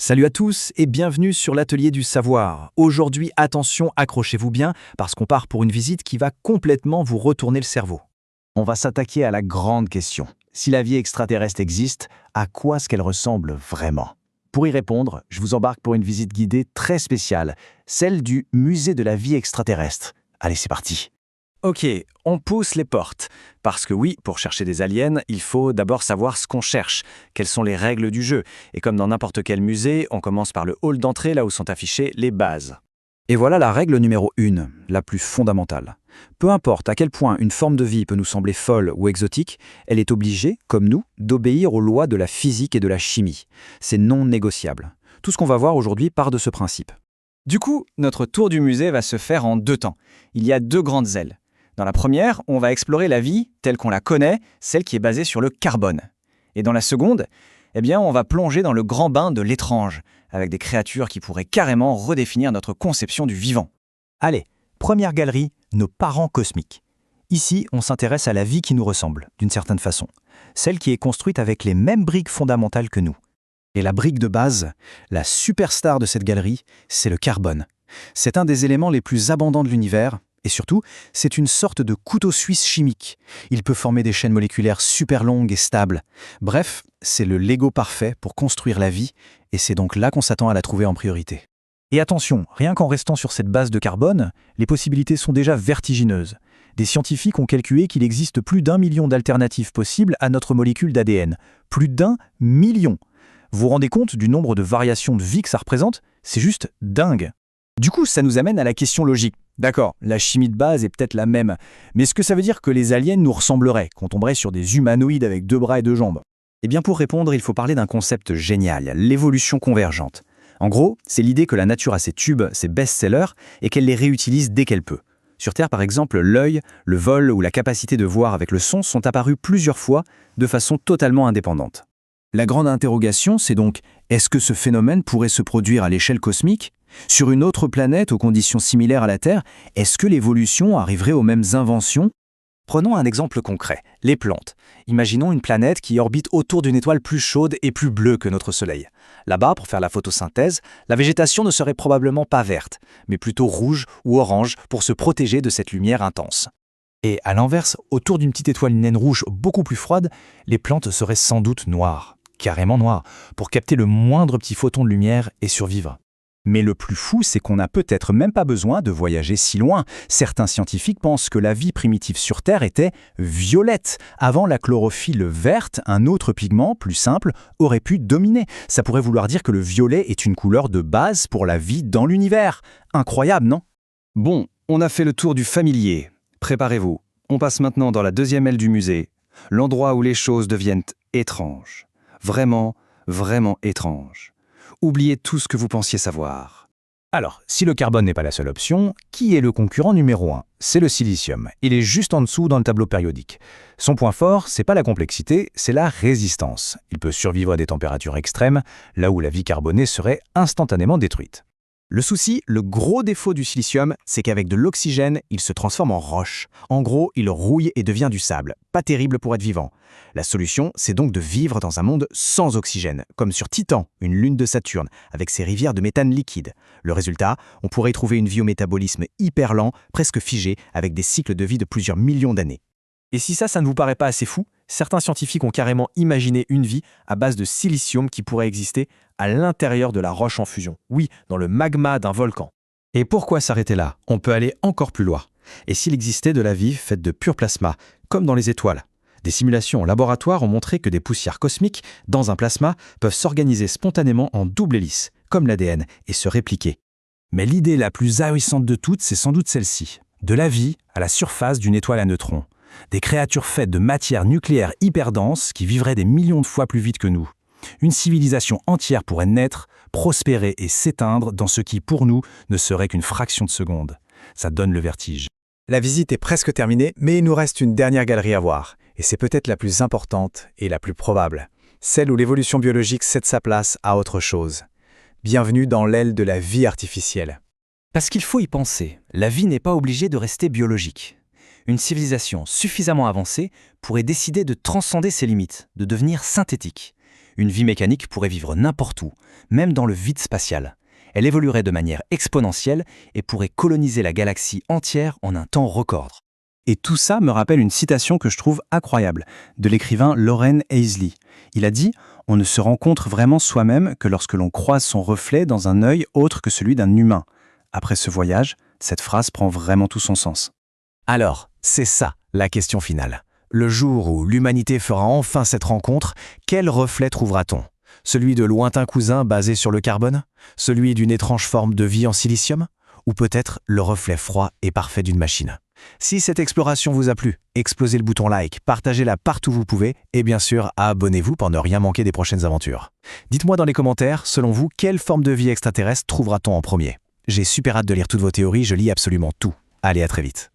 Salut à tous et bienvenue sur l'Atelier du Savoir. Aujourd'hui, attention, accrochez-vous bien parce qu'on part pour une visite qui va complètement vous retourner le cerveau. On va s'attaquer à la grande question. Si la vie extraterrestre existe, à quoi est-ce qu'elle ressemble vraiment? Pour y répondre, je vous embarque pour une visite guidée très spéciale, celle du Musée de la vie extraterrestre. Allez, c'est parti. Ok, on pousse les portes. Parce que oui, pour chercher des aliens, il faut d'abord savoir ce qu'on cherche, quelles sont les règles du jeu. Et comme dans n'importe quel musée, on commence par le hall d'entrée, là où sont affichées les bases. Et voilà la règle numéro 1, la plus fondamentale. Peu importe à quel point une forme de vie peut nous sembler folle ou exotique, elle est obligée, comme nous, d'obéir aux lois de la physique et de la chimie. C'est non négociable. Tout ce qu'on va voir aujourd'hui part de ce principe. Du coup, notre tour du musée va se faire en 2 temps. Il y a 2 grandes ailes. Dans la première, on va explorer la vie telle qu'on la connaît, celle qui est basée sur le carbone. Et dans la seconde, on va plonger dans le grand bain de l'étrange, avec des créatures qui pourraient carrément redéfinir notre conception du vivant. Allez, première galerie, nos parents cosmiques. Ici, on s'intéresse à la vie qui nous ressemble, d'une certaine façon. Celle qui est construite avec les mêmes briques fondamentales que nous. Et la brique de base, la superstar de cette galerie, c'est le carbone. C'est un des éléments les plus abondants de l'univers, et surtout, c'est une sorte de couteau suisse chimique. Il peut former des chaînes moléculaires super longues et stables. Bref, c'est le Lego parfait pour construire la vie, et c'est donc là qu'on s'attend à la trouver en priorité. Et attention, rien qu'en restant sur cette base de carbone, les possibilités sont déjà vertigineuses. Des scientifiques ont calculé qu'il existe plus d'1 million d'alternatives possibles à notre molécule d'ADN. Plus d'1 million! Vous vous rendez compte du nombre de variations de vie que ça représente? C'est juste dingue! Du coup, ça nous amène à la question logique. D'accord, la chimie de base est peut-être la même, mais est-ce que ça veut dire que les aliens nous ressembleraient, qu'on tomberait sur des humanoïdes avec 2 bras et 2 jambes? Eh bien pour répondre, il faut parler d'un concept génial, l'évolution convergente. En gros, c'est l'idée que la nature a ses tubes, ses best-sellers, et qu'elle les réutilise dès qu'elle peut. Sur Terre, par exemple, l'œil, le vol ou la capacité de voir avec le son sont apparus plusieurs fois de façon totalement indépendante. La grande interrogation, c'est donc, est-ce que ce phénomène pourrait se produire à l'échelle cosmique? Sur une autre planète aux conditions similaires à la Terre, est-ce que l'évolution arriverait aux mêmes inventions? Prenons un exemple concret, les plantes. Imaginons une planète qui orbite autour d'une étoile plus chaude et plus bleue que notre Soleil. Là-bas, pour faire la photosynthèse, la végétation ne serait probablement pas verte, mais plutôt rouge ou orange pour se protéger de cette lumière intense. Et à l'inverse, autour d'une petite étoile naine rouge beaucoup plus froide, les plantes seraient sans doute noires, carrément noires, pour capter le moindre petit photon de lumière et survivre. Mais le plus fou, c'est qu'on n'a peut-être même pas besoin de voyager si loin. Certains scientifiques pensent que la vie primitive sur Terre était violette. Avant la chlorophylle verte, un autre pigment, plus simple, aurait pu dominer. Ça pourrait vouloir dire que le violet est une couleur de base pour la vie dans l'univers. Incroyable, non? Bon, on a fait le tour du familier. Préparez-vous. On passe maintenant dans la 2e aile du musée, l'endroit où les choses deviennent étranges. Vraiment, vraiment étranges. Oubliez tout ce que vous pensiez savoir. Alors, si le carbone n'est pas la seule option, qui est le concurrent numéro 1? C'est le silicium. Il est juste en dessous dans le tableau périodique. Son point fort, c'est pas la complexité, c'est la résistance. Il peut survivre à des températures extrêmes, là où la vie carbonée serait instantanément détruite. Le souci, le gros défaut du silicium, c'est qu'avec de l'oxygène, il se transforme en roche. En gros, il rouille et devient du sable. Pas terrible pour être vivant. La solution, c'est donc de vivre dans un monde sans oxygène, comme sur Titan, une lune de Saturne, avec ses rivières de méthane liquide. Le résultat, on pourrait y trouver une vie au métabolisme hyper lent, presque figée, avec des cycles de vie de plusieurs millions d'années. Et si ça ne vous paraît pas assez fou, certains scientifiques ont carrément imaginé une vie à base de silicium qui pourrait exister à l'intérieur de la roche en fusion. Oui, dans le magma d'un volcan. Et pourquoi s'arrêter là? On peut aller encore plus loin. Et s'il existait de la vie faite de pur plasma, comme dans les étoiles? Des simulations en laboratoire ont montré que des poussières cosmiques, dans un plasma, peuvent s'organiser spontanément en double hélice, comme l'ADN, et se répliquer. Mais l'idée la plus ahurissante de toutes, c'est sans doute celle-ci. De la vie à la surface d'une étoile à neutrons. Des créatures faites de matière nucléaire hyper dense qui vivraient des millions de fois plus vite que nous. Une civilisation entière pourrait naître, prospérer et s'éteindre dans ce qui, pour nous, ne serait qu'une fraction de seconde. Ça donne le vertige. La visite est presque terminée, mais il nous reste une dernière galerie à voir. Et c'est peut-être la plus importante et la plus probable. Celle où l'évolution biologique cède sa place à autre chose. Bienvenue dans l'aile de la vie artificielle. Parce qu'il faut y penser, la vie n'est pas obligée de rester biologique. Une civilisation suffisamment avancée pourrait décider de transcender ses limites, de devenir synthétique. Une vie mécanique pourrait vivre n'importe où, même dans le vide spatial. Elle évoluerait de manière exponentielle et pourrait coloniser la galaxie entière en un temps record. Et tout ça me rappelle une citation que je trouve incroyable, de l'écrivain Loren Eiseley. Il a dit « On ne se rencontre vraiment soi-même que lorsque l'on croise son reflet dans un œil autre que celui d'un humain. » Après ce voyage, cette phrase prend vraiment tout son sens. Alors, c'est ça la question finale. Le jour où l'humanité fera enfin cette rencontre, quel reflet trouvera-t-on? Celui de lointains cousins basés sur le carbone? Celui d'une étrange forme de vie en silicium? Ou peut-être le reflet froid et parfait d'une machine? Si cette exploration vous a plu, explosez le bouton like, partagez-la partout où vous pouvez et bien sûr, abonnez-vous pour ne rien manquer des prochaines aventures. Dites-moi dans les commentaires, selon vous, quelle forme de vie extraterrestre trouvera-t-on en premier? J'ai super hâte de lire toutes vos théories, je lis absolument tout. Allez, à très vite.